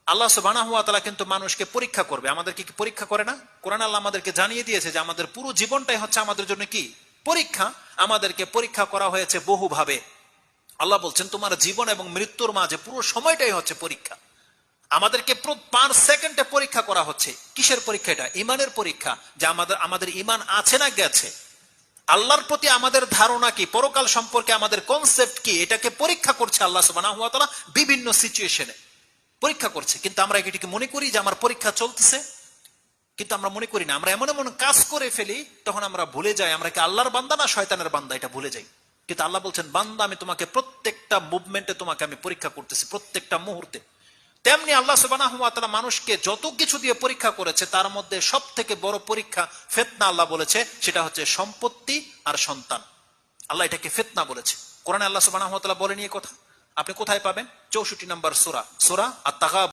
আল্লাহ সুবহানাহু ওয়া তাআলা কিন্তু মানুষকে পরীক্ষা করবে। আমাদেরকে কি পরীক্ষা করে না? কোরআন আল্লাহ আমাদেরকে জানিয়ে দিয়েছে যে আমাদের পুরো জীবনটাই হচ্ছে আমাদের জন্য কি পরীক্ষা। আমাদেরকে পরীক্ষা করা হয়েছে বহুভাবে। আল্লাহ বলছেন তোমার জীবন এবং মৃত্যুর মাঝে পুরো সময়টাই হচ্ছে পরীক্ষা। আমাদেরকে পার সেকেন্ডে পরীক্ষা করা হচ্ছে। কিসের পরীক্ষা? এটা ইমানের পরীক্ষা, যে আমাদের ইমান আছে না গেছে, আল্লাহর প্রতি আমাদের ধারণা কি, পরকাল সম্পর্কে আমাদের কনসেপ্ট কি, এটাকে পরীক্ষা করছে আল্লাহ সুবহানাহু ওয়া তাআলা বিভিন্ন সিচুয়েশনে পরীক্ষা করছে। কিন্তু আমরা এটিকে মনে করি যে আমার পরীক্ষা চলতেছে, কিন্তু আমরা মনে করি না। আমরা এমন এমন কাজ করে ফেলি, তখন আমরা ভুলে যাই আমরা কি আল্লাহর বান্দা না শয়তানের বান্দা, এটা ভুলে যাই। কিন্তু আল্লাহ বলছেন বান্দা আমি তোমাকে প্রত্যেকটা মুভমেন্টে তোমাকে আমি পরীক্ষা করতেছি, প্রত্যেকটা মুহূর্তে। তেমনি আল্লাহ সুবহানাহু ওয়া তাআলা মানুষকে যত কিছু দিয়ে পরীক্ষা করেছে, তার মধ্যে সব থেকে বড় পরীক্ষা ফিতনা আল্লাহ বলেছে, সেটা হচ্ছে সম্পত্তি আর সন্তান। আল্লাহ এটাকে ফিতনা বলেছে। কোরআনে আল্লাহ সুবহানাহু ওয়া তাআলা বলেনি এই কথা। আপনি কোথায় পাবেন? 64 নম্বর সূরা, সূরা আত-তাগাবুন।